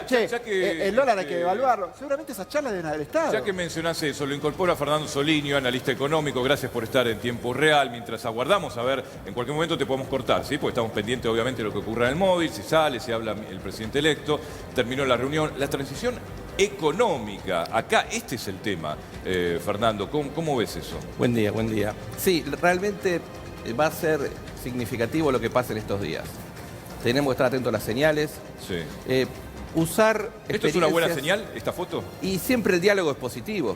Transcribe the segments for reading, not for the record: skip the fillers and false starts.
che, ya que, el dólar hay que devaluarlo. Seguramente esas charlas deben haber estado. Ya que mencionás eso, lo incorpora Fernando Soliño, analista económico. Gracias por estar en tiempo real. Mientras aguardamos, a ver, en cualquier momento te podemos cortar, ¿sí? Porque estamos pendientes, obviamente, de lo que ocurra en el móvil, si sale, si habla el presidente electo. Terminó la reunión. La transición económica. Acá, este es el tema. Fernando, ¿cómo ves eso? Buen día, buen día. Sí, realmente va a ser significativo lo que pasa en estos días. Tenemos que estar atentos a las señales. Sí. Usar ¿Esto es una buena experiencias- señal, esta foto? Y siempre el diálogo es positivo.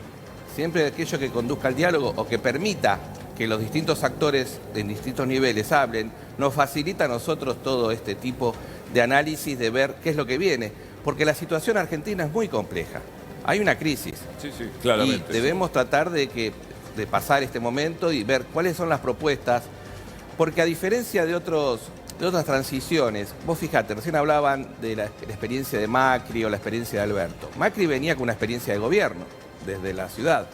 Siempre aquello que conduzca al diálogo o que permita que los distintos actores en distintos niveles hablen, nos facilita a nosotros todo este tipo de análisis, de ver qué es lo que viene. Porque la situación argentina es muy compleja. Hay una crisis. Sí, sí, claramente. Y debemos tratar de pasar este momento y ver cuáles son las propuestas. Porque a diferencia de otras transiciones, vos fijate, recién hablaban de la experiencia de Macri o la experiencia de Alberto. Macri venía con una experiencia de gobierno desde la ciudad.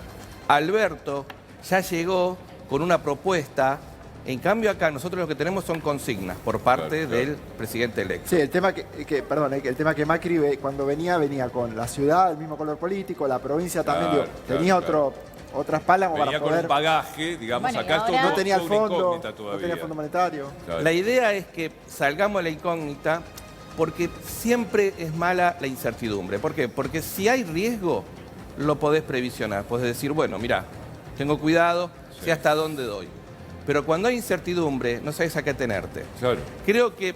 Alberto ya llegó con una propuesta. En cambio acá nosotros lo que tenemos son consignas por parte Claro. del presidente electo. Sí, el tema el tema que Macri cuando venía con la ciudad, el mismo color político, la provincia también, Claro, digo, claro, tenía claro. otras palas como Venía para con poder. un bagaje, digamos, Bueno, y acá esto ahora- No tenía el toda una fondo, incógnita no todavía. tenía fondo monetario. Claro. La idea es que salgamos de la incógnita porque siempre es mala la incertidumbre. ¿Por qué? Porque si hay riesgo, lo podés previsionar. Podés decir, bueno, mira, tengo cuidado, sé hasta dónde doy. Pero cuando hay incertidumbre, no sabes a qué tenerte. Claro. Creo que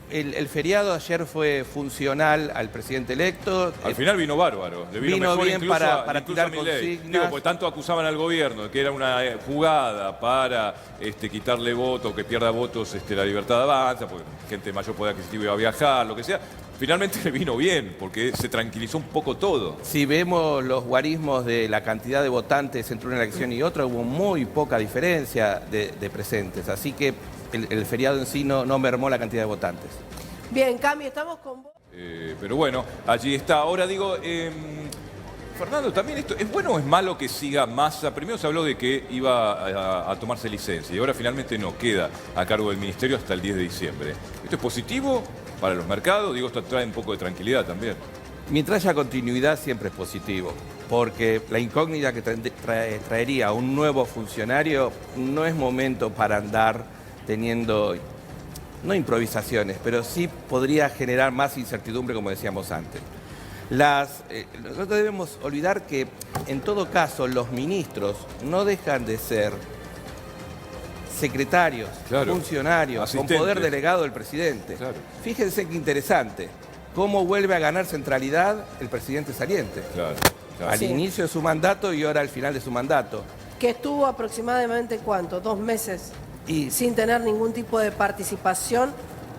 el feriado ayer fue funcional al presidente electo. Al final vino bárbaro. Le Vino mejor bien incluso para incluso tirar a Milei. consignas. Digo, porque tanto acusaban al gobierno de que era una jugada para quitarle votos, que pierda votos la libertad de avanza, porque gente de mayor poder adquisitivo iba a viajar, lo que sea. Finalmente le vino bien, porque se tranquilizó un poco todo. Si vemos los guarismos de la cantidad de votantes entre una elección y otra, hubo muy poca diferencia de presentes. Así que el feriado en sí no mermó la cantidad de votantes. Bien, Cami, estamos con vos. Pero bueno, allí está. Ahora digo, Fernando, también esto, ¿es bueno o es malo que siga Massa? Primero se habló de que iba a tomarse licencia y ahora finalmente no queda a cargo del ministerio hasta el 10 de diciembre. ¿Esto es positivo para los mercados? Digo, esto trae un poco de tranquilidad también. Mientras haya continuidad siempre es positivo, porque la incógnita que traería un nuevo funcionario no es momento para andar teniendo, no improvisaciones, pero sí podría generar más incertidumbre, como decíamos antes. No debemos olvidar que, en todo caso, los ministros no dejan de ser secretarios, Claro. funcionarios, Asistentes. con poder delegado del presidente. Claro. Fíjense qué interesante, cómo vuelve a ganar centralidad el presidente saliente. Claro, claro. Al Sí. inicio de su mandato y ahora al final de su mandato. Que estuvo aproximadamente, ¿cuánto? 2 meses Y sin tener ningún tipo de participación.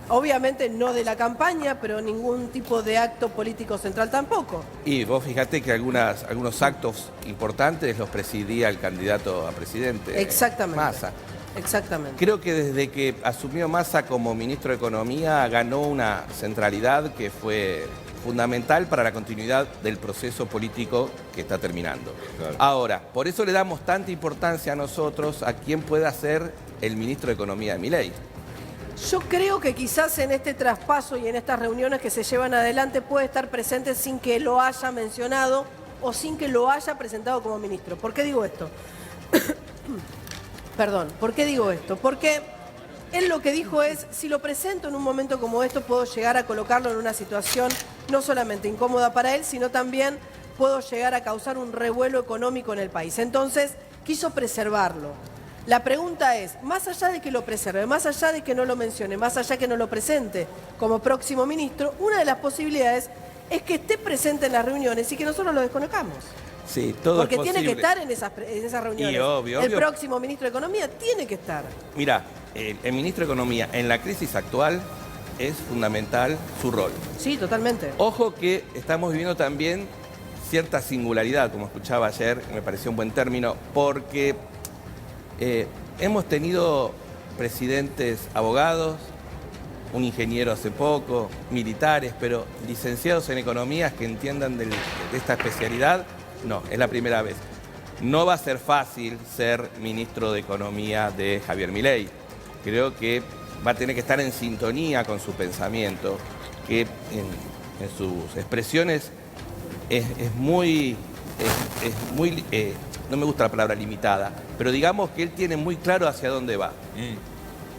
Obviamente no de la campaña, pero ningún tipo de acto político central tampoco. Y vos fíjate que algunos actos importantes los presidía el candidato a presidente. Exactamente. Massa. Exactamente. Creo que desde que asumió Massa como ministro de Economía ganó una centralidad que fue fundamental para la continuidad del proceso político que está terminando. Claro. Ahora, por eso le damos tanta importancia a nosotros a quién pueda ser el ministro de Economía de Milei. Yo creo que quizás en este traspaso y en estas reuniones que se llevan adelante puede estar presente sin que lo haya mencionado o sin que lo haya presentado como ministro. ¿Por qué digo esto? Perdón, ¿por qué digo esto? Porque él lo que dijo es, si lo presento en un momento como esto, puedo llegar a colocarlo en una situación no solamente incómoda para él, sino también puedo llegar a causar un revuelo económico en el país. Entonces, quiso preservarlo. La pregunta es, más allá de que lo preserve, más allá de que no lo mencione, más allá de que no lo presente como próximo ministro, una de las posibilidades es que esté presente en las reuniones y que nosotros lo desconozcamos. Sí, todo Porque es tiene que posible. estar en esas reuniones. Y obvio, el obvio. próximo ministro de Economía tiene que estar. Mirá, el ministro de Economía en la crisis actual es fundamental su rol. Sí, totalmente. Ojo que estamos viviendo también cierta singularidad, como escuchaba ayer, me pareció un buen término, porque hemos tenido presidentes abogados, un ingeniero hace poco, militares, pero licenciados en economías que entiendan de esta especialidad, no, es la primera vez. No va a ser fácil ser ministro de Economía de Javier Milei. Creo que va a tener que estar en sintonía con su pensamiento, que sus expresiones es muy, no me gusta la palabra limitada, pero digamos que él tiene muy claro hacia dónde va.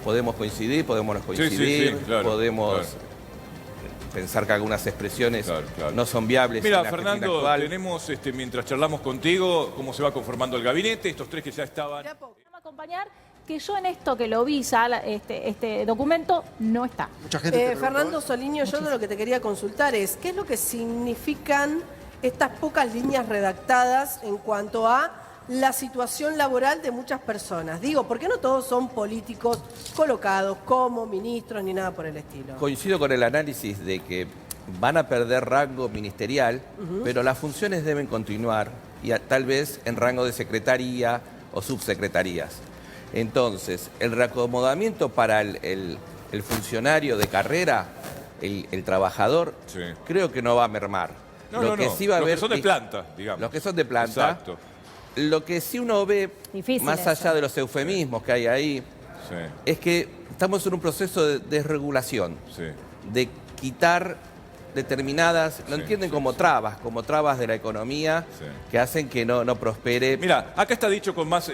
Podemos coincidir, podemos no coincidir, claro, podemos claro. pensar que algunas expresiones Claro. no son viables. Mira, en la Argentina Fernando, actual. tenemos, mientras charlamos contigo, cómo se va conformando el gabinete, estos tres que ya estaban... De a poco. Acompañar que yo en esto que lo vi ya, este documento no está. Mucha gente te preguntó, Fernando Soliño, yo lo que te quería consultar es, ¿qué es lo que significan estas pocas líneas redactadas en cuanto a la situación laboral de muchas personas? Digo, porque no todos son políticos colocados como ministros ni nada por el estilo. Coincido con el análisis de que van a perder rango ministerial, pero las funciones deben continuar y tal vez en rango de secretaría o subsecretarías. Entonces, el reacomodamiento para el funcionario de carrera, el trabajador, Sí. creo que no va a mermar. No, Sí va a los que haber, son de planta, digamos. Los que son de planta. Exacto. Lo que sí uno ve, Difícil más eso. allá de los eufemismos que hay ahí, Sí, es que estamos en un proceso de desregulación, sí. de quitar determinadas, lo Sí, entienden sí, como trabas de la economía, Sí. que hacen que no prospere. Mira, acá está dicho con más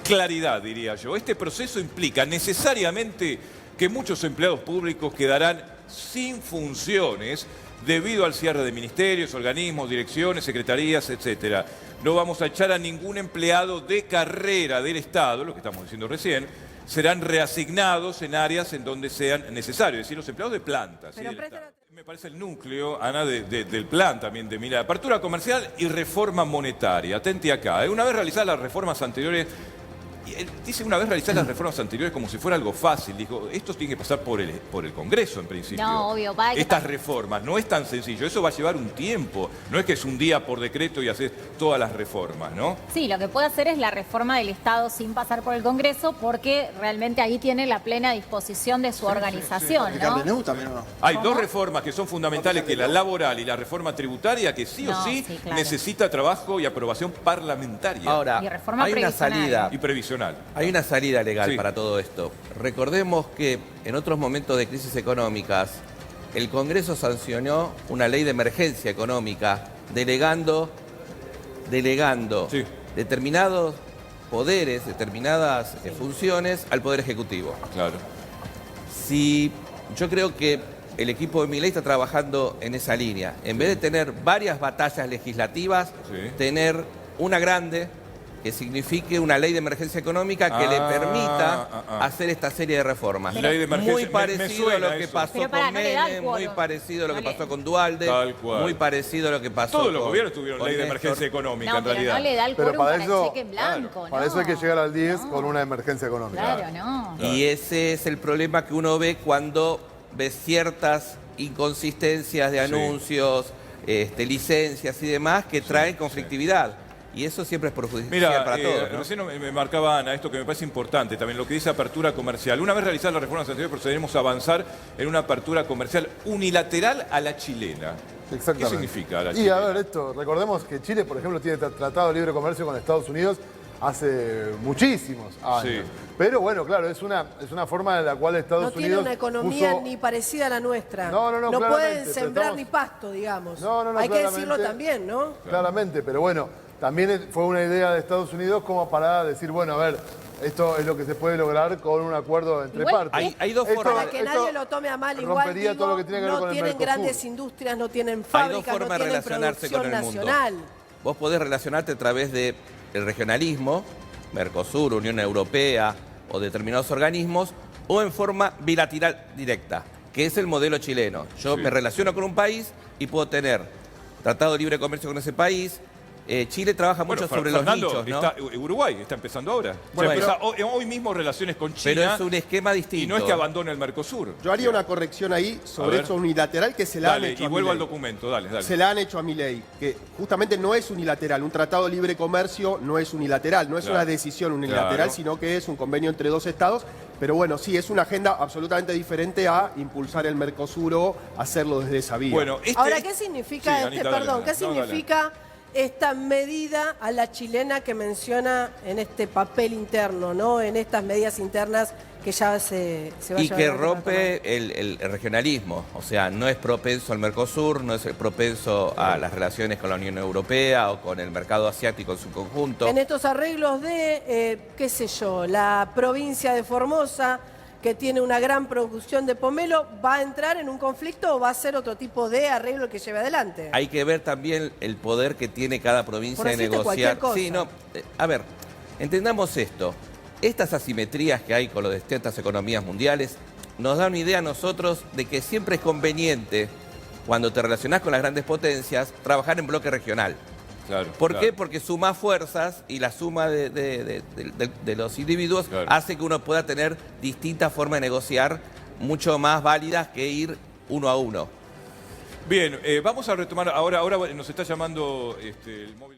claridad, diría yo. Este proceso implica necesariamente que muchos empleados públicos quedarán sin funciones debido al cierre de ministerios, organismos, direcciones, secretarías, etcétera. No vamos a echar a ningún empleado de carrera del Estado, lo que estamos diciendo recién, serán reasignados en áreas en donde sean necesarios, es decir, los empleados de planta. ¿sí? Pero del presta Estado. Me parece el núcleo, Ana, del plan también de Milei. Apertura comercial y reforma monetaria. Atente acá. Una vez realizadas las reformas anteriores, y él dice una vez realizadas las reformas anteriores como si fuera algo fácil. Dijo, esto tiene que pasar por el Congreso en principio. No, obvio, va, hay que Estas pasar. reformas, no es tan sencillo. Eso va a llevar un tiempo. No es que es un día por decreto y haces todas las reformas, ¿no? Sí, lo que puede hacer es la reforma del Estado sin pasar por el Congreso, porque realmente ahí tiene la plena disposición de su organización, ¿El ¿no? Cardeneu también o no? Hay ¿Cómo? dos reformas que son fundamentales, que la laboral y la reforma tributaria, que sí o No, sí sí, claro. necesita trabajo y aprobación parlamentaria Ahora, Y reforma hay una previsional. salida. y previsional. Hay una salida legal Sí. para todo esto. Recordemos que en otros momentos de crisis económicas, el Congreso sancionó una ley de emergencia económica, delegando Sí. determinados poderes, determinadas funciones al Poder Ejecutivo. Claro. Si yo creo que el equipo de Milei está trabajando en esa línea, en vez de tener varias batallas legislativas, Sí. tener una grande que signifique una ley de emergencia económica que le permita hacer esta serie de reformas. Ley de emergencia, Muy me parecido a suena lo que eso. pasó Pero pará, con no le da el Menem, muy quórum. parecido a lo que No le- pasó con Dualde, Tal cual. muy parecido a lo que pasó Todos los con- gobiernos tuvieron con ley de Néstor. emergencia económica, No, en pero realidad. no le da el Pero quórum para para eso- el cheque en blanco, Para ¿no? eso hay que llegar al 10 No. con una emergencia económica. Claro, no. Y ese es el problema que uno ve cuando ve ciertas inconsistencias de Sí. anuncios, licencias y demás que traen conflictividad. Y eso siempre es perjudicial Mira, para todos, ¿no? recién me marcaba Ana esto que me parece importante, también lo que dice apertura comercial. Una vez realizadas las reformas anteriores, procederemos a avanzar en una apertura comercial unilateral a la chilena. Exactamente. ¿Qué significa a la Y chilena? a ver, esto, recordemos que Chile, por ejemplo, tiene tratado de libre comercio con Estados Unidos hace muchísimos años. Sí. Pero bueno, claro, es una forma en la cual Estados No Unidos tiene una economía puso- ni parecida a la nuestra. No, No claramente, pueden pero sembrar estamos- ni pasto, digamos. No, Hay que claramente. decirlo también, ¿no? Claramente, pero bueno, también fue una idea de Estados Unidos como para decir, bueno, a ver, esto es lo que se puede lograr con un acuerdo entre Igual, partes. hay dos Esto- formas- Para que esto nadie lo tome a mal, igual rompería digo, todo lo que tiene que ver no con el tienen Mercosur. grandes industrias, no tienen Hay dos fábricas, no formas de tienen relacionarse con producción el mundo. nacional. Vos podés relacionarte a través del regionalismo, Mercosur, Unión Europea o determinados organismos, o en forma bilateral directa, que es el modelo chileno. Yo Sí. me relaciono con un país y puedo tener tratado de libre comercio con ese país. Chile trabaja mucho sobre Fernando, los nichos, ¿no? Uruguay está empezando ahora. Bueno, Ya empieza hoy mismo relaciones con China. Pero es un esquema distinto. Y no es que abandone el Mercosur. Yo haría una corrección ahí A sobre ver. eso unilateral que se la Dale, han hecho y a vuelvo al Milei. documento, dale. Se la han hecho a Milei, que justamente no es unilateral. Un tratado de libre comercio no es unilateral, no es Claro. una decisión unilateral, Claro. sino que es un convenio entre dos estados. Pero bueno, sí, es una agenda absolutamente diferente a impulsar el Mercosur o hacerlo desde esa vía. Bueno, Ahora, ¿qué significa Sí, Anita, dale, perdón, dale. qué No, dale. significa esta medida a la chilena que menciona en este papel interno, ¿no? En estas medidas internas que ya se va a Y llevar que adelante para rompe el regionalismo, o sea, no es propenso al Mercosur, no es propenso a las relaciones con la Unión Europea o con el mercado asiático en su conjunto. en estos arreglos de, qué sé yo, la provincia de Formosa, que tiene una gran producción de pomelo, ¿va a entrar en un conflicto o va a ser otro tipo de arreglo que lleve adelante? Hay que ver también el poder que tiene cada provincia Por de decirte negociar. cualquier cosa. Sí, no, a ver, entendamos esto. Estas asimetrías que hay con las distintas economías mundiales nos dan una idea a nosotros de que siempre es conveniente, cuando te relacionás con las grandes potencias, trabajar en bloque regional. Claro, ¿Por claro. qué? Porque suma fuerzas y la suma de los individuos Claro. hace que uno pueda tener distintas formas de negociar mucho más válidas que ir uno a uno. Bien, vamos a retomar. Ahora nos está llamando el móvil.